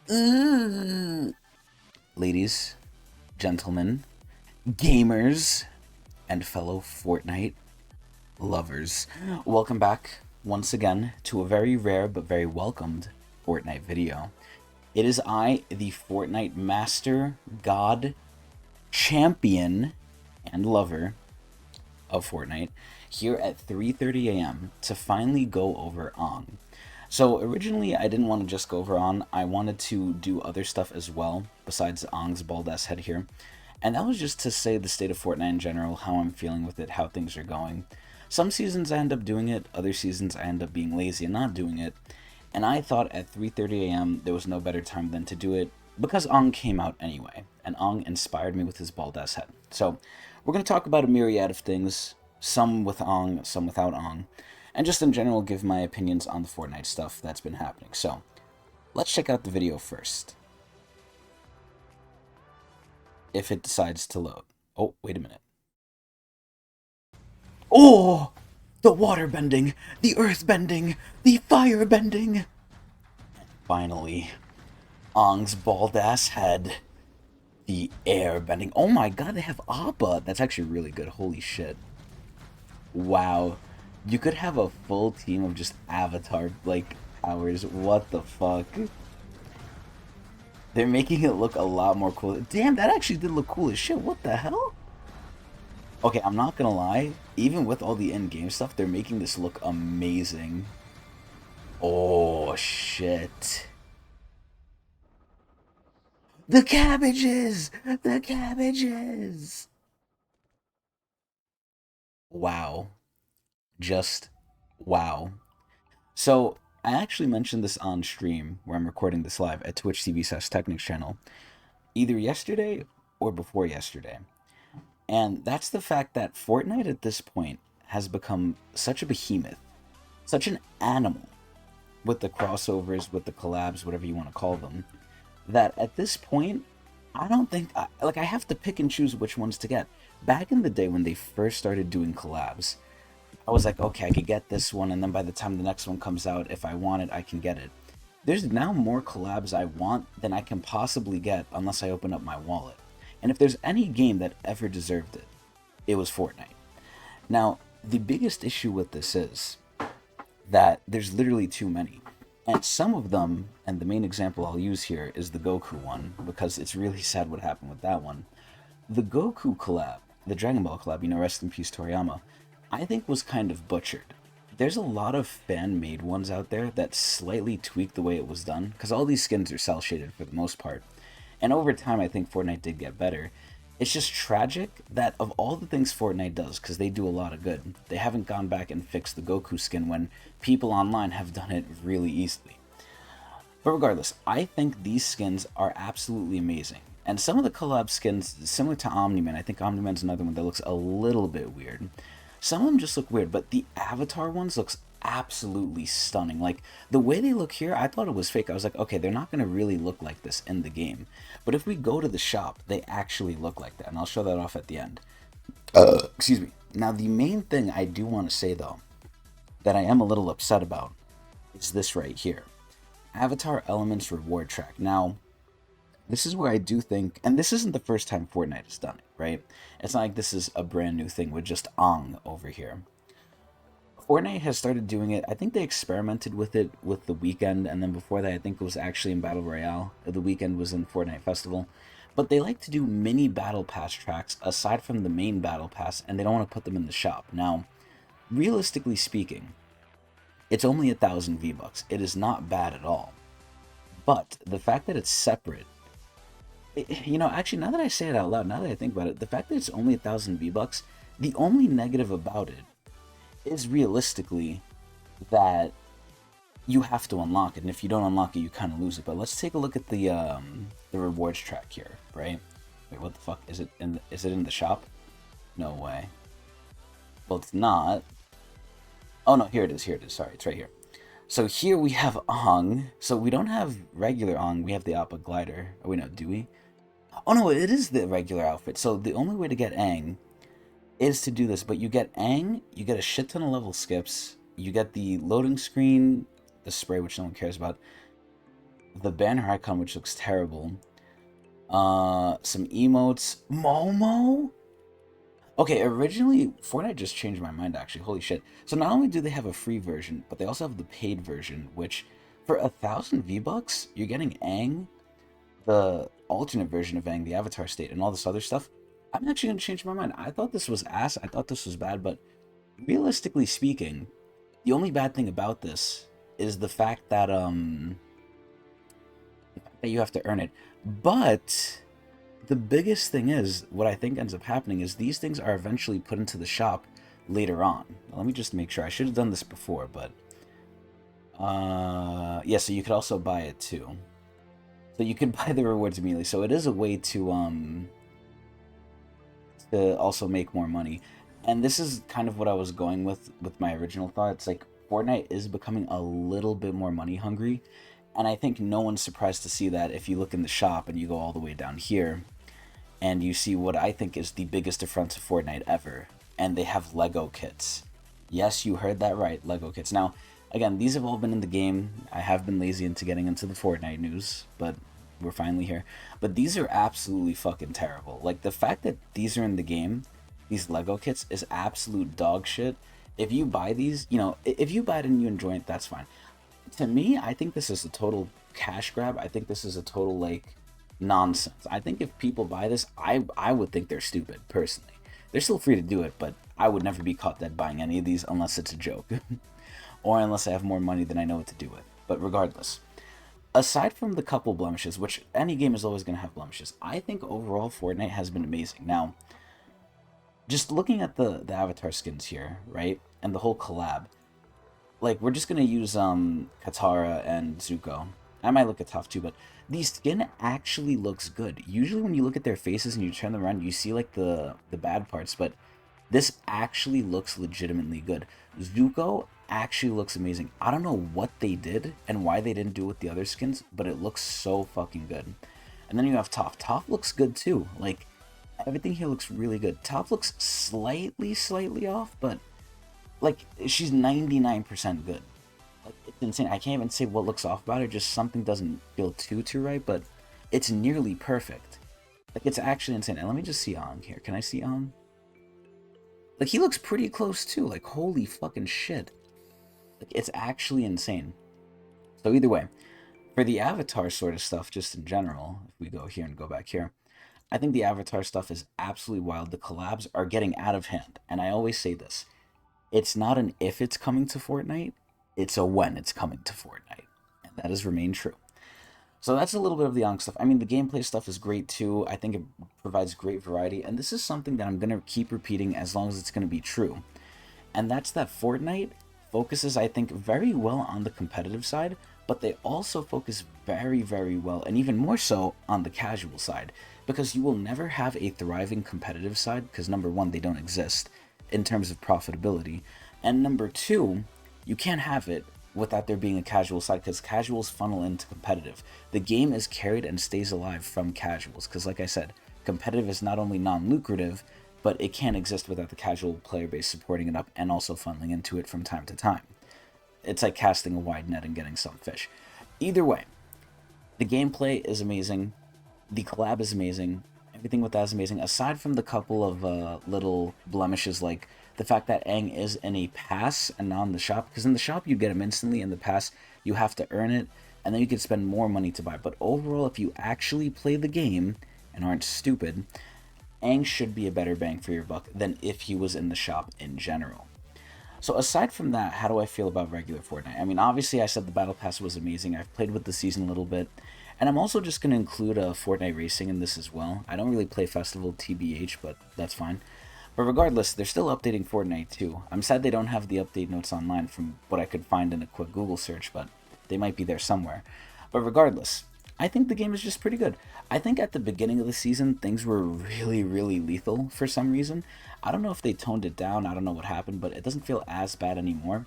Mm. Ladies, gentlemen, gamers, and fellow Fortnite lovers, welcome back once again to a very rare but very welcomed Fortnite video. It is I, the Fortnite Master, God, Champion, and Lover of Fortnite, here at 3:30 a.m. to finally go over AANG. So originally I didn't want to just go over on, I wanted to do other stuff as well, besides AANG's bald ass head here. And that was just to say the state of Fortnite in general, how I'm feeling with it, how things are going. Some seasons I end up doing it, other seasons I end up being lazy and not doing it. And I thought at 3:30 a.m. there was no better time than to do it because Ong came out anyway, and Ong inspired me with his bald ass head. So we're going to talk about a myriad of things, some with Ong, some without Ong, and just in general give my opinions on the Fortnite stuff that's been happening. So let's check out the video first, if it decides to load. Oh, wait a minute. Oh! The water bending, the earth bending, the fire bending! Finally, Ong's bald ass head. The air bending. Oh my god, they have Appa. That's actually really good. Holy shit. Wow. You could have a full team of just avatar, like, powers. What the fuck? They're making it look a lot more cool. Damn, that actually did look cool as shit. What the hell? Okay, I'm not gonna lie. Even with all the in-game stuff, they're making this look amazing. Oh, shit. The cabbages! The cabbages! Wow. Just wow. So, I actually mentioned this on stream where I'm recording this live at Twitch TV/Technics channel, either yesterday or before yesterday. And that's the fact that Fortnite at this point has become such a behemoth, such an animal with the crossovers, with the collabs, whatever you want to call them, that at this point, I don't think, like, I have to pick and choose which ones to get. Back in the day when they first started doing collabs, I was like, okay, I could get this one, and then by the time the next one comes out, if I want it, I can get it. There's now more collabs I want than I can possibly get unless I open up my wallet. And if there's any game that ever deserved it, it was Fortnite. Now, the biggest issue with this is that there's literally too many. And some of them, and the main example I'll use here is the Goku one, because it's really sad what happened with that one. The Goku collab, the Dragon Ball collab, rest in peace Toriyama, I think was kind of butchered. There's a lot of fan-made ones out there that slightly tweak the way it was done, because all these skins are cel-shaded for the most part. And over time, I think Fortnite did get better. It's just tragic that of all the things Fortnite does, because they do a lot of good, they haven't gone back and fixed the Goku skin when people online have done it really easily. But regardless, I think these skins are absolutely amazing. And some of the collab skins, similar to Omni-Man, I think Omni-Man's another one that looks a little bit weird. Some of them just look weird, but the Avatar ones looks absolutely stunning. Like, the way they look here, I thought it was fake. I was like, okay, they're not going to really look like this in the game. But if we go to the shop, they actually look like that, and I'll show that off at the end. Excuse me. Now, the main thing I do want to say, though, that I am a little upset about is this right here. Avatar Elements Reward Track. Now, this is where I do think, and this isn't the first time Fortnite has done it, right? It's not like this is a brand new thing with just Ong over here. Fortnite has started doing it. I think they experimented with it with The Weekend, and then before that, I think it was actually in Battle Royale. The Weekend was in Fortnite Festival. But they like to do mini Battle Pass tracks aside from the main Battle Pass, and they don't want to put them in the shop. Now, realistically speaking, it's only 1,000 V-Bucks. It is not bad at all. But the fact that it's separate, actually, now that I say it out loud, now that I think about it, the fact that it's only 1,000 V-Bucks, the only negative about it is realistically that you have to unlock it, and if you don't unlock it, you kind of lose it. But let's take a look at the rewards track here, right? Wait, what the fuck is it? Is it in the shop? No way. Well, it's not. Oh no, here it is. Here it is. Sorry, it's right here. So here we have Ong. So we don't have regular Ong. We have the Appa glider. Oh wait, no, do we? Oh no, it is the regular outfit. So the only way to get Aang is to do this, but you get Aang, you get a shit ton of level skips, you get the loading screen, the spray, which no one cares about. the banner icon, which looks terrible. Some emotes. Momo? Okay, originally, Fortnite just changed my mind, actually. Holy shit. So not only do they have a free version, but they also have the paid version, which, for 1,000 V-Bucks, you're getting AANG, the alternate version of AANG, the Avatar State, and all this other stuff. I'm actually going to change my mind. I thought this was ass. I thought this was bad, but realistically speaking, the only bad thing about this is that you have to earn it. But the biggest thing is, what I think ends up happening is these things are eventually put into the shop later on. Now, let me just make sure. I should have done this before, but yeah, so you could also buy it too. So you can buy the rewards immediately. So it is a way to also make more money. And this is kind of what I was going with my original thought. It's like Fortnite is becoming a little bit more money hungry, and I think no one's surprised to see that if you look in the shop and you go all the way down here and you see what I think is the biggest affront to Fortnite ever, and they have Lego kits. Yes, you heard that right, Lego kits. Now, again, these have all been in the game. I have been lazy into getting into the Fortnite news, but we're finally here. But these are absolutely fucking terrible. Like, the fact that these are in the game, these Lego kits, is absolute dog shit. If you buy these, if you buy it and you enjoy it, that's fine. To me, I think this is a total cash grab. I think this is a total, like, nonsense. I think if people buy this, I would think they're stupid, personally. They're still free to do it, but I would never be caught dead buying any of these unless it's a joke. Or unless I have more money than I know what to do with. But regardless, aside from the couple blemishes, which any game is always going to have blemishes, I think overall Fortnite has been amazing. Now, just looking at the avatar skins here, right, and the whole collab, like, we're just gonna use Katara and Zuko. I might look at Toph too, but the skin actually looks good. Usually when you look at their faces and you turn them around, you see like the bad parts, but this actually looks legitimately good. Zuko actually looks amazing. I don't know what they did and why they didn't do it with the other skins, but it looks so fucking good. And then you have Toph. Toph looks good too. Like, everything here looks really good. Toph looks slightly off, but like, she's 99% good. Like, it's insane. I can't even say what looks off about her, just something doesn't feel too right, but it's nearly perfect. Like, it's actually insane. And let me just see Ong here. Can I see Ong? Like, he looks pretty close too. Like, holy fucking shit. Like, it's actually insane. So either way, for the Avatar sort of stuff, just in general, if we go here and go back here, I think the Avatar stuff is absolutely wild. The collabs are getting out of hand. And I always say this. It's not an if it's coming to Fortnite, it's a when it's coming to Fortnite. And that has remained true. So that's a little bit of the Ankh stuff. I mean, the gameplay stuff is great too. I think it provides great variety. And this is something that I'm going to keep repeating as long as it's going to be true. And that's that Fortnite focuses, I think, very well on the competitive side, but they also focus very well, and even more so, on the casual side. Because you will never have a thriving competitive side, because number one, they don't exist in terms of profitability. And number two, you can't have it without there being a casual side, because casuals funnel into competitive. The game is carried and stays alive from casuals, because like I said, competitive is not only non-lucrative, but it can't exist without the casual player base supporting it up and also funneling into it from time to time. It's like casting a wide net and getting some fish. Either way, the gameplay is amazing, the collab is amazing, everything with that is amazing, aside from the couple of little blemishes, like the fact that Aang is in a pass and not in the shop, because in the shop you get him instantly, in the pass you have to earn it, and then you can spend more money to buy. But overall, if you actually play the game and aren't stupid, Aang should be a better bang for your buck than if he was in the shop in general. So aside from that, how do I feel about regular Fortnite? I mean, obviously I said the Battle Pass was amazing. I've played with the season a little bit. And I'm also just going to include Fortnite Racing in this as well. I don't really play Festival TBH, but that's fine. But regardless, they're still updating Fortnite too. I'm sad they don't have the update notes online from what I could find in a quick Google search, but they might be there somewhere. But regardless, I think the game is just pretty good. I think at the beginning of the season, things were really lethal for some reason. I don't know if they toned it down, I don't know what happened, but it doesn't feel as bad anymore.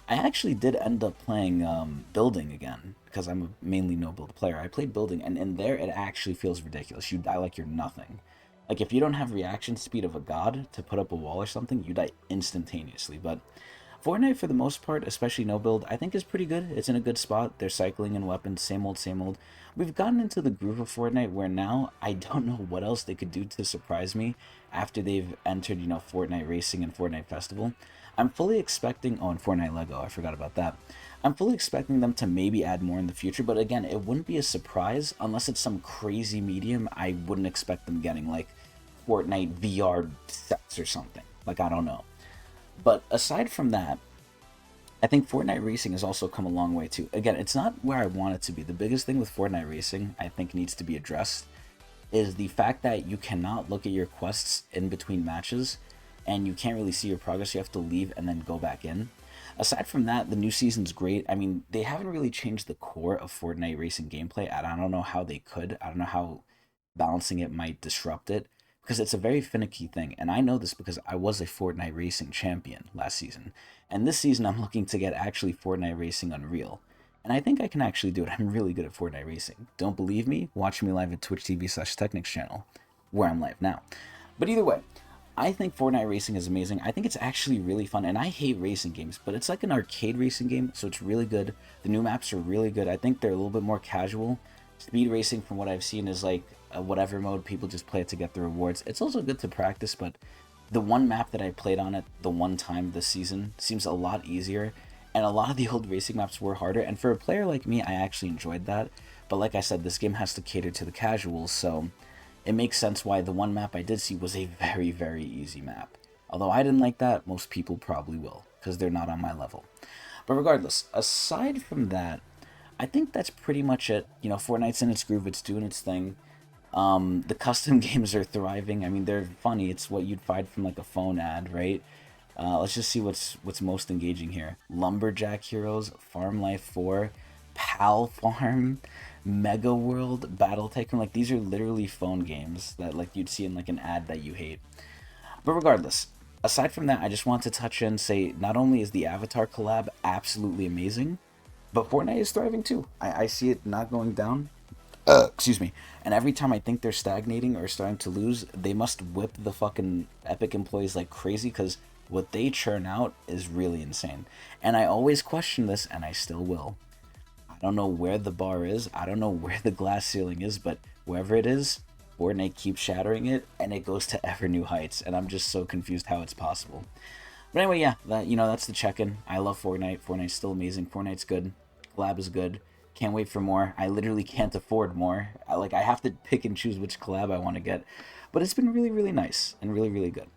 I actually did end up playing Building again, because I'm a mainly no-build player. I played Building, and in there, it actually feels ridiculous. You die like you're nothing. Like, if you don't have reaction speed of a god to put up a wall or something, you die instantaneously. But Fortnite, for the most part, especially no build, I think is pretty good. It's in a good spot. They're cycling in weapons, same old, same old. We've gotten into the groove of Fortnite where now I don't know what else they could do to surprise me after they've entered, Fortnite Racing and Fortnite Festival. I'm fully expecting, oh, and Fortnite Lego, I forgot about that. I'm fully expecting them to maybe add more in the future, but again, it wouldn't be a surprise unless it's some crazy medium I wouldn't expect them getting, like Fortnite VR sets or something. Like, I don't know. But aside from that, I think Fortnite Racing has also come a long way too. Again, it's not where I want it to be. The biggest thing with Fortnite Racing, I think, needs to be addressed is the fact that you cannot look at your quests in between matches and you can't really see your progress. You have to leave and then go back in. Aside from that, the new season's great. I mean, they haven't really changed the core of Fortnite Racing gameplay, and I don't know how they could. I don't know how balancing it might disrupt it because it's a very finicky thing. And I know this because I was a Fortnite Racing champion last season. And this season, I'm looking to get actually Fortnite Racing Unreal. And I think I can actually do it. I'm really good at Fortnite Racing. Don't believe me? Watch me live at Twitch TV/Technics channel, where I'm live now. But either way, I think Fortnite Racing is amazing. I think it's actually really fun. And I hate racing games, but it's like an arcade racing game, so it's really good. The new maps are really good. I think they're a little bit more casual. Speed racing, from what I've seen, is like a whatever mode. People just play it to get the rewards. It's also good to practice, but the one map that I played on it the one time this season seems a lot easier, and a lot of the old racing maps were harder. And for a player like me, I actually enjoyed that. But like I said, this game has to cater to the casuals, so it makes sense why the one map I did see was a very, very easy map. Although I didn't like that, most people probably will, because they're not on my level. But regardless, aside from that, I think that's pretty much it. Fortnite's in its groove, it's doing its thing. The custom games are thriving. I mean, they're funny. It's what you'd find from like a phone ad, right? Let's just see what's most engaging here. Lumberjack Heroes, Farm Life 4, Pal Farm, Mega World, Battle Tycoon. Like, these are literally phone games that like you'd see in like an ad that you hate. But regardless, aside from that, I just want to touch in, say, not only is the Avatar collab absolutely amazing, but Fortnite is thriving too. I see it not going down. Excuse me. And every time I think they're stagnating or starting to lose, they must whip the fucking Epic employees like crazy because what they churn out is really insane. And I always question this, and I still will. I don't know where the bar is. I don't know where the glass ceiling is, but wherever it is, Fortnite keeps shattering it, and it goes to ever new heights. And I'm just so confused how it's possible. But anyway, yeah, that's the check-in. I love Fortnite. Fortnite's still amazing. Fortnite's good. Collab is good. Can't wait for more. I literally can't afford more. I have to pick and choose which collab I want to get. But it's been really, really nice and really, really good.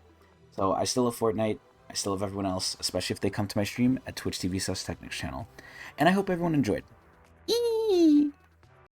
So I still love Fortnite. I still love everyone else, especially if they come to my stream at Twitch TV/Technics channel. And I hope everyone enjoyed.